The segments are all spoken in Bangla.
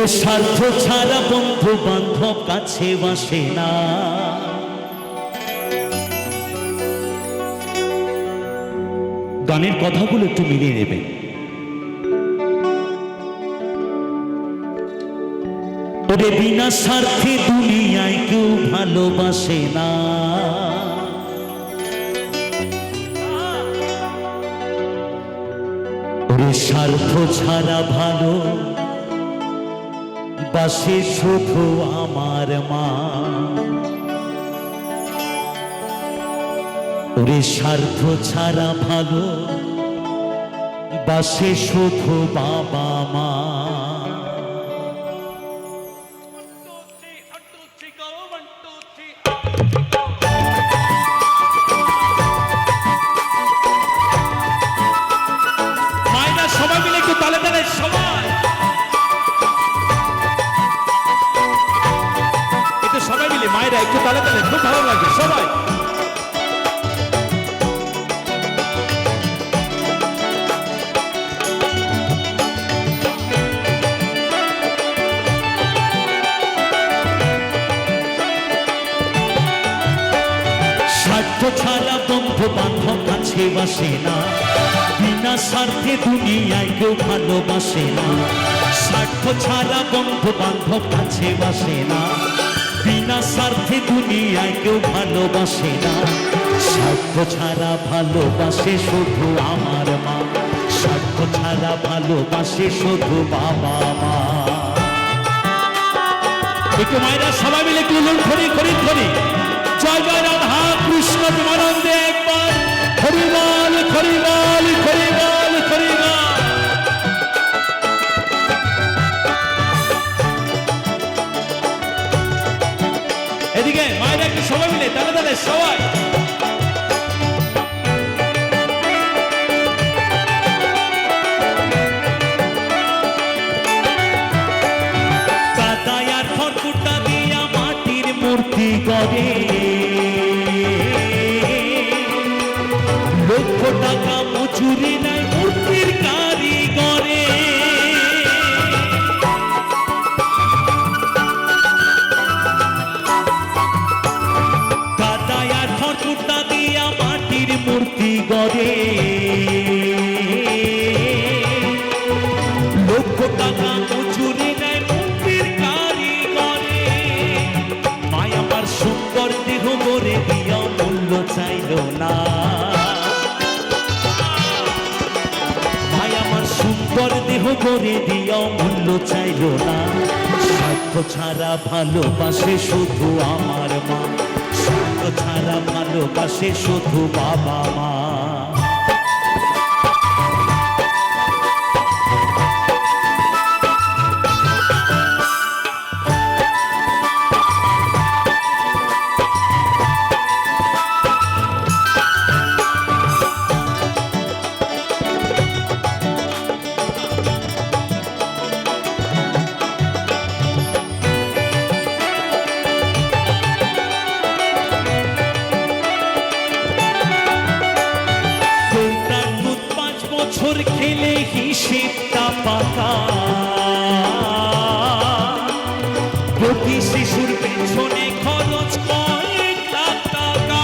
ওরে স্বার্থ ছাড়া বন্ধু বান্ধব কাছে বসে না। গানের কথাগুলো একটু মিলিয়ে নেবেন। ওরে বিনা স্বার্থে দুনিয়ায় কেউ ভালোবাসে না। ওরে স্বার্থ ছাড়া ভালো বাসে শুধু আমার মা। ওরে স্বার্থ ছাড়া ভালো বাসে শুধু বাবা মা। মায়েরা সবাই মিলে একটু তালে তালে সবাই একটু সবাই মিলে মায়েরা একটু তালে তালে খুব ভালো লাগে সবাই। স্বার্থ ছাড়া বন্ধু বান্ধব কাছে বসে না। বিনা স্বার্থে দুনিয়ায় কেউ ভালোবাসে না। স্বার্থ ছাড়া বন্ধু বান্ধব কাছে বসে না। বিনা স্বার্থে দুনিয়ায় কেউ ভালোবাসে না। স্বার্থ ছাড়া ভালোবাসে শুধু আমার মা। স্বার্থ ছাড়া ভালোবাসে শুধু বাবা মা। একটু মায়েরা সবাই মিলে একটু খরি খরি খরি জয় জয় রাধা কৃষ্ণ প্রেমানন্দে একবার হরিবল হরিবল হরিবল হরিবল। এদিকে মায়েরা একটু সবাই মিলে তালে তালে সবাই। কাদায়ার খড়কুটা দিয়া মাটির মূর্তি গড়ে। লক্ষ টাকা মজুরি নাই মূর্তির কারিগরে। কাদায়ার খড়কুটা দিয়া মাটির মূর্তি গড়ে। লক্ষ টাকা মজুরি নাই মূর্তির কারিগরে। মায় আমার সুন্দর দেহ গড়ে দিয়া মূল্য চাইল না। সুন্দর দেহ করে দিয়াও মূল্য চাইল না। স্বার্থ ছাড়া ভালোবাসে শুধু আমার মা। স্বার্থ ছাড়া ভালোবাসে শুধু বাবা মা। খেলে হিসেবটা পাকা। প্রতি শিশুর পেছনে খরচ কয়েক লাখ টাকা।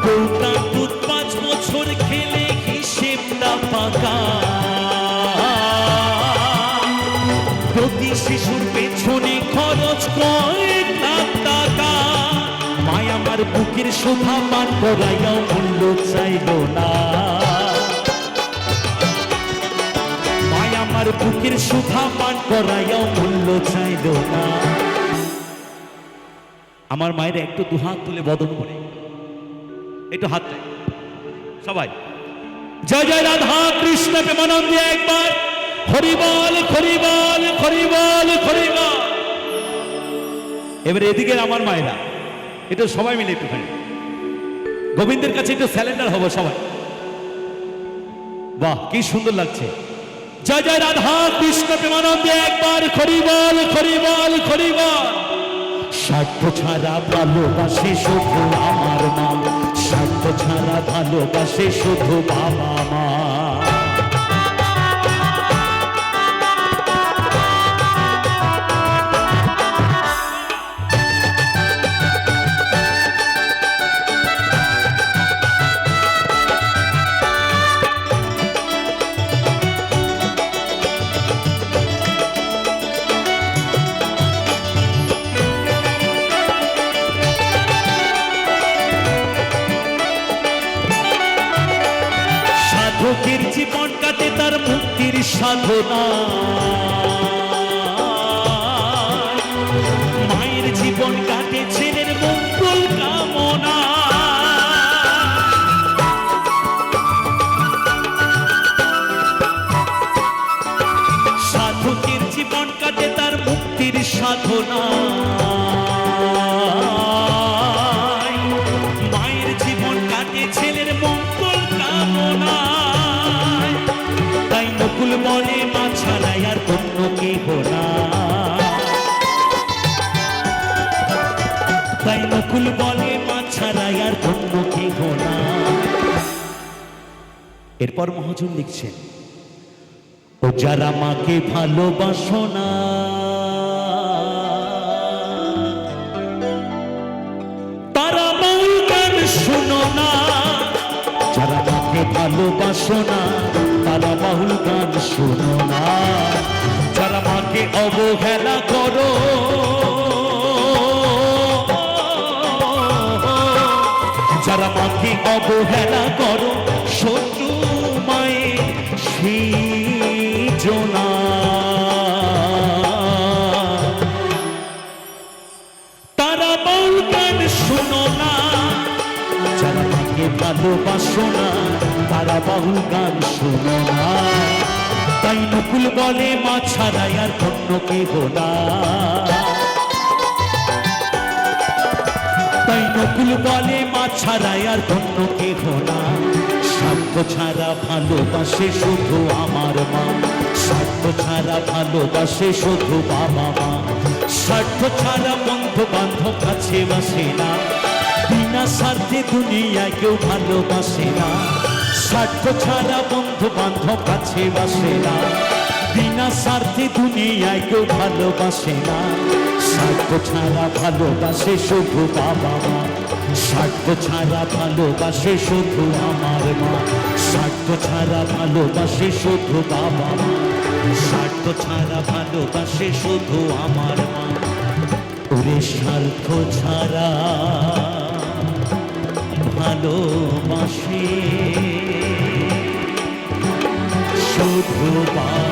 গৌটার দুধ 5 বছর খেলে হিসেবটা পাকা। প্রতি শিশুর পেছনে খরচ কয়েক লাখ টাকা। মায় আমার বুকের শোভা মান করাইয়াও মূল্য চাইল না। মায় আমার বুকের শোভা মান করাইয়াও মূল্য চাইল না। আমার মায়ের একটু দুহাত তুলে বদন করে একটু হাত দেয় সবাই। জয় জয় রাধা কৃষ্ণ প্রেমানন্দে একবার হরিবল হরিবল হরিবল হরিবল। এবারে এদিকে আমার মায়েরা একটু সবাই মিলে একটুখানি গোবিন্দের কাছে একটু স্যালেন্ডার হবো সবাই। বাহ কি সুন্দর লাগছে। জয় জয় রাধা কৃষ্ণ প্রেমানন্দে একবার হরিবল হরিবল হরিবল। স্বার্থ ছাড়া ভালোবাসে শুধু আমার মা। স্বার্থ ছাড়া ভালোবাসে শুধু বাবা মা। সাধকের জীবন কাটে তার মুক্তির সাধনা, মায়ের জীবন কাটে ছেলের মঙ্গল কামনা। সাধকের জীবন কাটে তার মুক্তির সাধনা, মায়ের জীবন কাটে ছেলের মঙ্গল কামনা। তাই নকুল বলে মা ছাড়াই আর অন্য কেহ না, তাই নকুল বলে মা ছাড়াই আর অন্য কেহ না। এরপর মহাজন লিখছেন, ও যারা মাকে ভালোবাসো না, তারা বাউল গান শোনো না। যারা মাকে ভালোবাসো না, তারা বাউল গান শোনো না। যারা মাকে অবহেলা করো, যারা মাকে অবহেলা করো, শত্রু মায়ের সৃজনা। তারা বাউল গান শোনো না। যারা মাকে ভালোবাসো না, তারা বাউল গান শোনো না। তাই নকুল বলে মা ছাড়াই আর অন্য কেহ না, তাই নকুল বলে মা ছাড়াই আর অন্য কেহ না। স্বার্থ ছাড়া ভালোবাসে শুধু আমার মা, স্বার্থ ছাড়া ভালোবাসে শুধু বাবা মা। স্বার্থ ছাড়া বন্ধু বান্ধব কাছে বাসে না, বিনা স্বার্থে দুনিয়ায় কেউ ভালোবাসে না। স্বার্থ ছাড়া বন্ধু বান্ধব কাছে বাসে না, বিনা স্বার্থে দুনিয়ায় কেউ ভালোবাসে না। স্বার্থ ছাড়া ভালোবাসে শুধু বাবা মা, স্বার্থ ছাড়া ভালোবাসে শুধু আমার মা। স্বার্থ ছাড়া ভালোবাসে শুধু বাবা মা, স্বার্থ ছাড়া ভালোবাসে শুধু আমার মা। ওরে স্বার্থ ছাড়া ভালোবাসে শুধু বাবা।